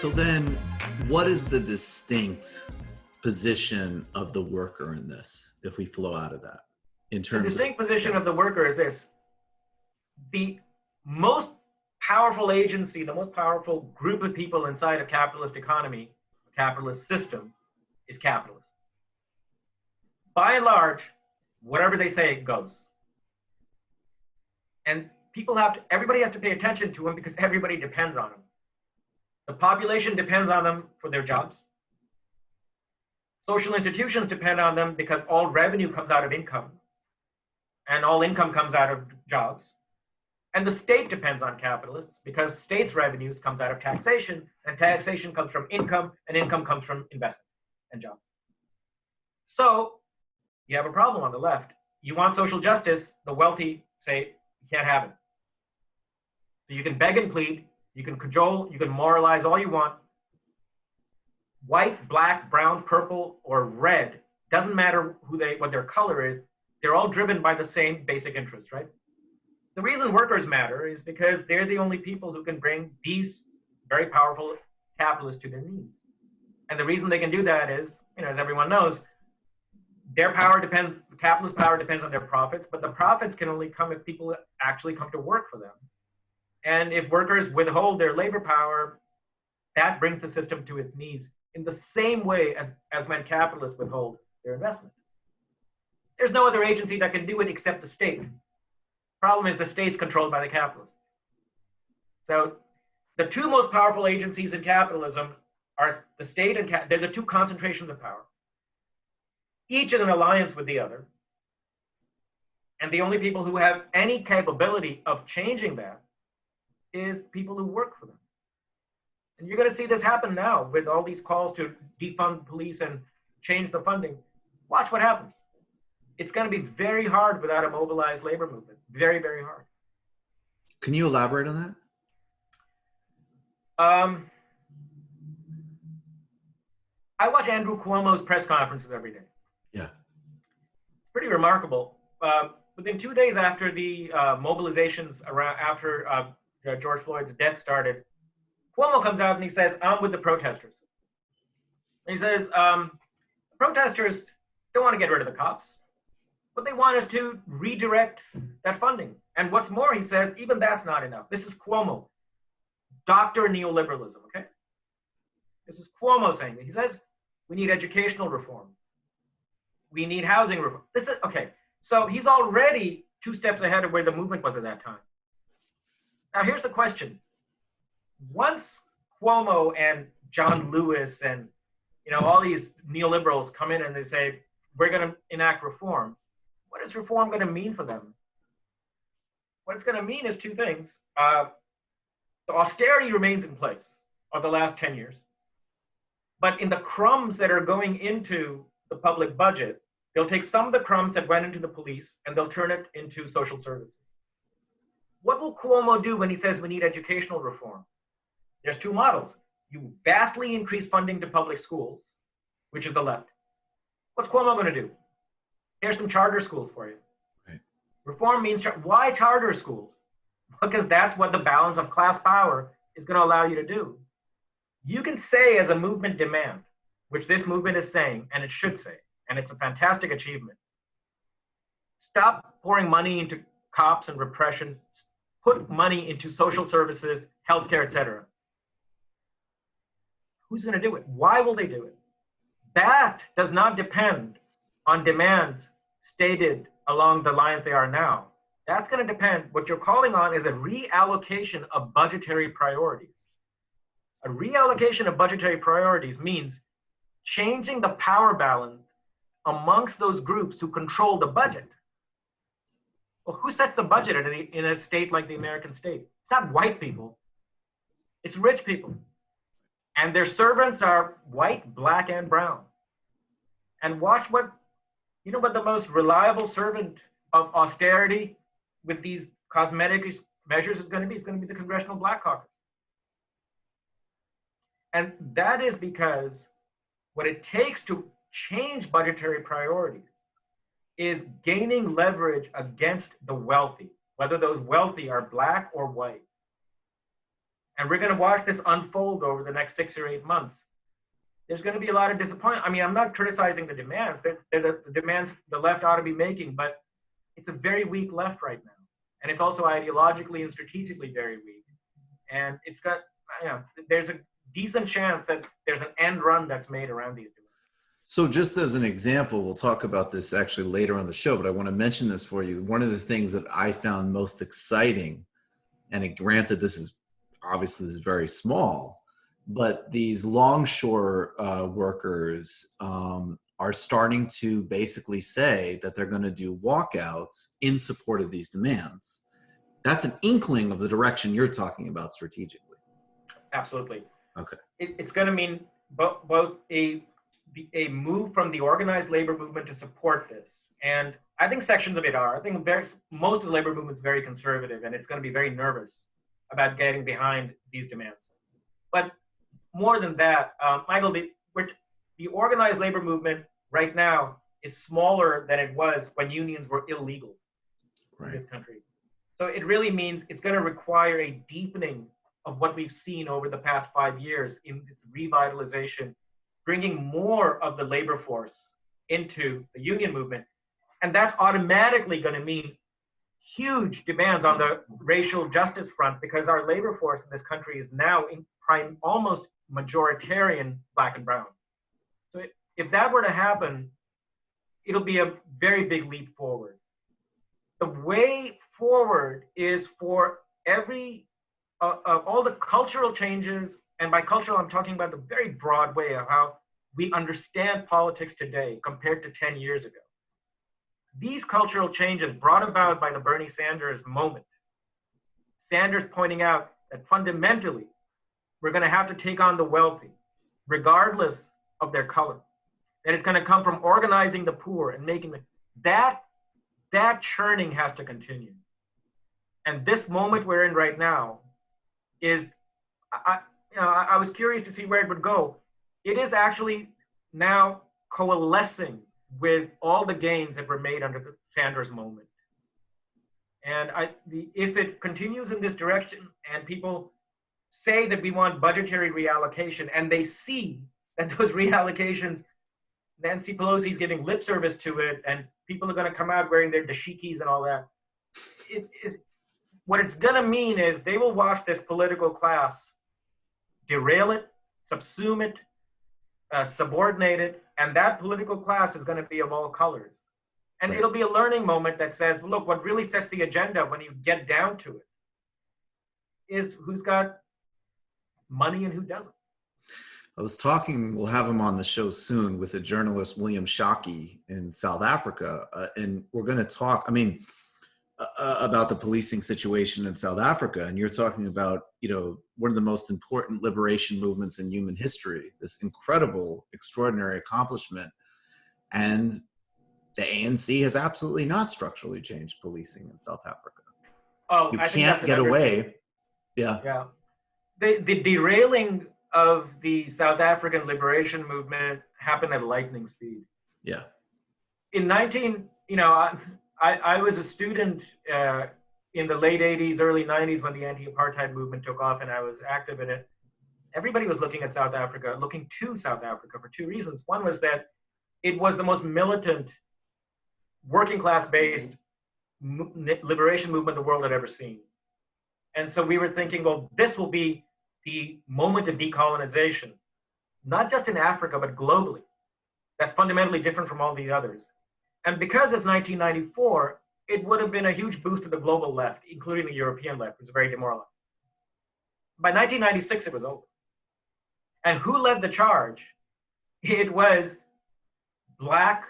So then, what is the distinct position of the worker in this, if we flow out of that? In The terms distinct position of the worker is this: the most powerful agency, the most powerful group of people inside a capitalist economy, a capitalist system, is capitalist. By and large, whatever they say goes. And everybody has to pay attention to them because everybody depends on them. The population depends on them for their jobs. Social institutions depend on them because all revenue comes out of income, and all income comes out of jobs. And the state depends on capitalists because states' revenues comes out of taxation, and taxation comes from income, and income comes from investment and jobs. So you have a problem on the left. You want social justice, the wealthy say you can't have it. So you can beg and plead, you can cajole, you can moralize all you want. White, black, brown, purple, or red, doesn't matter what their color is, they're all driven by the same basic interest, right? The reason workers matter is because they're the only people who can bring these very powerful capitalists to their knees. And the reason they can do that is, as everyone knows, capitalist power depends on their profits, but the profits can only come if people actually come to work for them. And if workers withhold their labor power, that brings the system to its knees in the same way as when capitalists withhold their investment. There's no other agency that can do it except the state. Problem is the state's controlled by the capitalists. So the two most powerful agencies in capitalism are the state and they're the two concentrations of power. Each is an alliance with the other. And the only people who have any capability of changing that is people who work for them. And you're going to see this happen now with all these calls to defund police and change the funding. Watch what happens. It's going to be very hard without a mobilized labor movement. Very, very hard. Can you elaborate on that? I watch Andrew Cuomo's press conferences every day. Yeah. It's pretty remarkable. Within 2 days after the mobilizations after George Floyd's death started, Cuomo comes out and he says, I'm with the protesters. And he says, protesters don't want to get rid of the cops. What they want is to redirect that funding. And what's more, he says, even that's not enough. This is Cuomo, Dr. Neoliberalism, okay? This is Cuomo saying that. He says, we need educational reform. We need housing reform. Okay, so he's already 2 steps ahead of where the movement was at that time. Now here's the question. Once Cuomo and John Lewis and all these neoliberals come in and they say, we're going to enact reform, what is reform going to mean for them? What it's going to mean is 2 things. The austerity remains in place of the last 10 years. But in the crumbs that are going into the public budget, they'll take some of the crumbs that went into the police and they'll turn it into social services. What will Cuomo do when he says we need educational reform? There's 2 models. You vastly increase funding to public schools, which is the left. What's Cuomo going to do? Here's some charter schools for you. Right. Reform means, why charter schools? Because that's what the balance of class power is going to allow you to do. You can say as a movement demand, which this movement is saying, and it should say, and it's a fantastic achievement. Stop pouring money into cops and repression. Put money into social services, healthcare, etc. Who's going to do it? Why will they do it? That does not depend on demands stated along the lines they are now. That's going to depend. What you're calling on is a reallocation of budgetary priorities. A reallocation of budgetary priorities means changing the power balance amongst those groups who control the budget. Well, who sets the budget in a state like the American state? It's not white people. It's rich people. And their servants are white, black, and brown. And watch what the most reliable servant of austerity with these cosmetic measures is going to be? It's going to be the Congressional Black Caucus. And that is because what it takes to change budgetary priorities is gaining leverage against the wealthy, whether those wealthy are black or white. And we're going to watch this unfold over the next 6 or 8 months. There's going to be a lot of disappointment. I mean, I'm not criticizing the demands. They're the demands the left ought to be making, but it's a very weak left right now. And it's also ideologically and strategically very weak. And it's got, there's a decent chance that there's an end run that's made around these demands. So just as an example, we'll talk about this actually later on the show, but I want to mention this for you. One of the things that I found most exciting, and granted, this is very small, but these Longshore workers are starting to basically say that they're going to do walkouts in support of these demands. That's an inkling of the direction you're talking about strategically. Absolutely. Okay. It's going to mean both a move from the organized labor movement to support this. And I think sections of it are. I think most of the labor movement is very conservative, and it's going to be very nervous about getting behind these demands. But more than that, Michael, the organized labor movement right now is smaller than it was when unions were illegal in this country. So it really means it's going to require a deepening of what we've seen over the past 5 years in its revitalization, bringing more of the labor force into the union movement. And that's automatically going to mean huge demands on the racial justice front, because our labor force in this country is now almost majoritarian Black and brown. So if that were to happen, it'll be a very big leap forward. The way forward is for all the cultural changes, and by cultural, I'm talking about the very broad way of how we understand politics today compared to 10 years ago. These cultural changes brought about by the Bernie Sanders moment. Sanders pointing out that fundamentally, we're going to have to take on the wealthy, regardless of their color. That it's going to come from organizing the poor and making that churning has to continue. And this moment we're in right now is, I was curious to see where it would go. It is actually now coalescing with all the gains that were made under the Sanders moment. And if it continues in this direction and people say that we want budgetary reallocation, and they see that those reallocations, Nancy Pelosi's giving lip service to it, and people are going to come out wearing their dashikis and all that. What it's going to mean is they will watch this political class derail it, subsume it, subordinate it, and that political class is going to be of all colors. And right. It'll be a learning moment that says, look, what really sets the agenda when you get down to it is who's got money and who doesn't. We'll have him on the show soon, with a journalist, William Shockey, in South Africa. And we're going to talk, about the policing situation in South Africa. And you're talking about, one of the most important liberation movements in human history, this incredible, extraordinary accomplishment. And the ANC has absolutely not structurally changed policing in South Africa. You can't get away. Yeah. The derailing of the South African liberation movement happened at lightning speed. Yeah. I was a student in the late 80s, early 90s when the anti-apartheid movement took off, and I was active in it. Everybody was looking to South Africa for two reasons. One was that it was the most militant, working class-based liberation movement the world had ever seen. And so we were thinking, well, this will be the moment of decolonization, not just in Africa, but globally. That's fundamentally different from all the others. And because it's 1994, it would have been a huge boost to the global left, including the European left, which was very demoralized. By 1996, it was over. And who led the charge? It was Black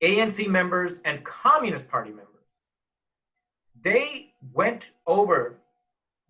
ANC members and Communist Party members. They went over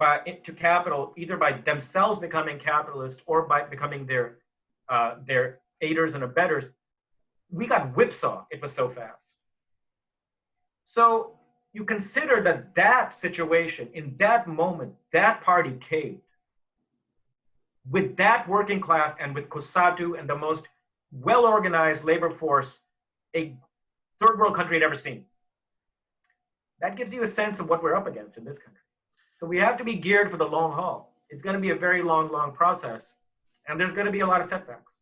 to capital either by themselves becoming capitalists or by becoming their aiders and abettors. We got whipsaw. It was so fast. So you consider that situation, in that moment, that party caved. With that working class and with COSATU and the most well-organized labor force a third world country had ever seen. That gives you a sense of what we're up against in this country. So we have to be geared for the long haul. It's going to be a very long process, and there's going to be a lot of setbacks.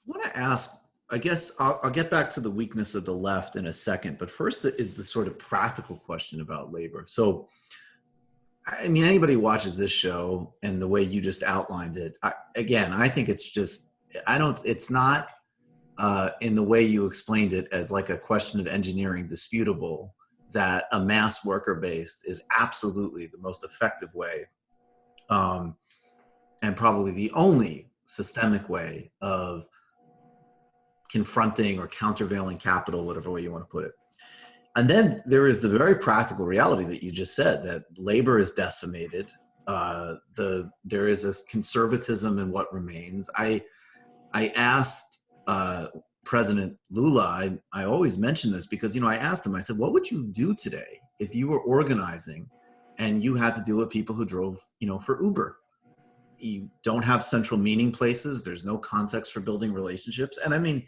I want to ask, I guess I'll get back to the weakness of the left in a second, but first is the sort of practical question about labor. So, I mean, anybody who watches this show and the way you just outlined it, I think it's just, it's not in the way you explained it as like a question of engineering disputable that a mass worker base is absolutely the most effective way and probably the only systemic way of confronting or countervailing capital, whatever way you want to put it. And then there is the very practical reality that you just said, that labor is decimated. There is a conservatism in what remains. I asked President Lula, I always mention this because, I asked him, I said, what would you do today if you were organizing and you had to deal with people who drove, for Uber? You don't have central meeting places. There's no context for building relationships. And I mean,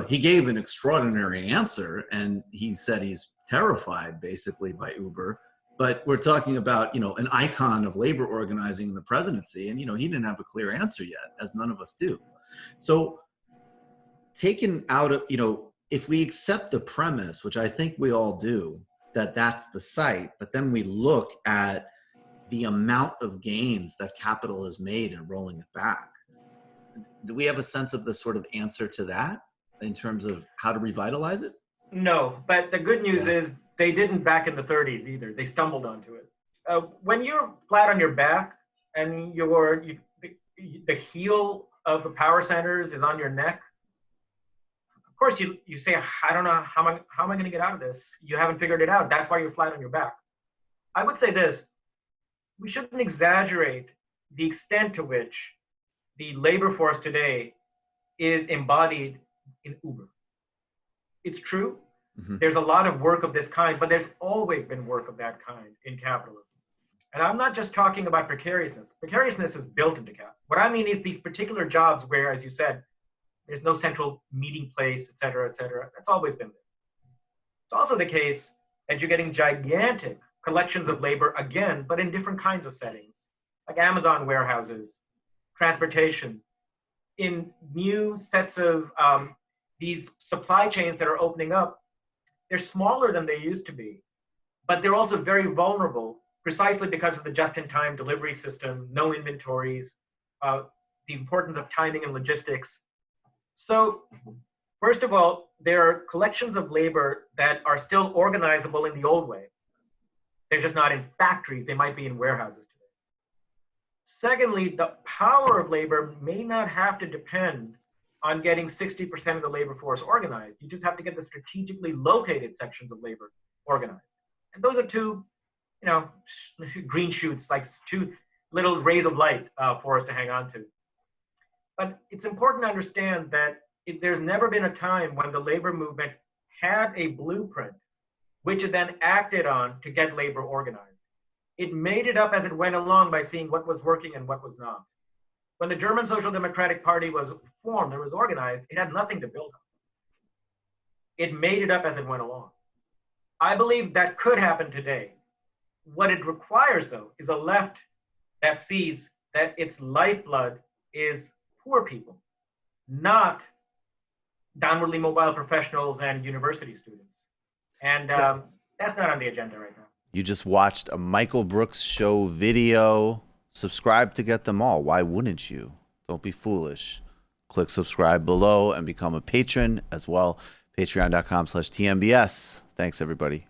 he gave an extraordinary answer and he said he's terrified basically by Uber, but we're talking about, an icon of labor organizing in the presidency. And, he didn't have a clear answer yet, as none of us do. So taken out of, if we accept the premise, which I think we all do, that that's the site, but then we look at the amount of gains that capital has made in rolling it back. Do we have a sense of the sort of answer to that in terms of how to revitalize it? No, but the good news is they didn't back in the 30s either. They stumbled onto it. When you're flat on your back and the heel of the power centers is on your neck, of course you say, I don't know, how am I going to get out of this? You haven't figured it out. That's why you're flat on your back. I would say this. We shouldn't exaggerate the extent to which the labor force today is embodied in Uber. It's true. Mm-hmm. There's a lot of work of this kind, but there's always been work of that kind in capitalism. And I'm not just talking about precariousness. Precariousness is built into capital. What I mean is these particular jobs where, as you said, there's no central meeting place, et cetera, et cetera. That's always been there. It's also the case that you're getting gigantic collections of labor again, but in different kinds of settings, like Amazon warehouses, transportation, in new sets of these supply chains that are opening up. They're smaller than they used to be, but they're also very vulnerable precisely because of the just-in-time delivery system, no inventories, the importance of timing and logistics. So first of all, there are collections of labor that are still organizable in the old way. They're just not in factories. They might be in warehouses today. Secondly, the power of labor may not have to depend on getting 60% of the labor force organized. You just have to get the strategically located sections of labor organized. And those are two, green shoots, like two little rays of light for us to hang on to. But it's important to understand that there's never been a time when the labor movement had a blueprint which it then acted on to get labor organized. It made it up as it went along by seeing what was working and what was not. When the German Social Democratic Party was formed and was organized, it had nothing to build on. It made it up as it went along. I believe that could happen today. What it requires, though, is a left that sees that its lifeblood is poor people, not downwardly mobile professionals and university students. And that's not on the agenda right now. You just watched a Michael Brooks show video. Subscribe to get them all. Why wouldn't you? Don't be foolish. Click subscribe below and become a patron as well. Patreon.com/TMBS. Thanks, everybody.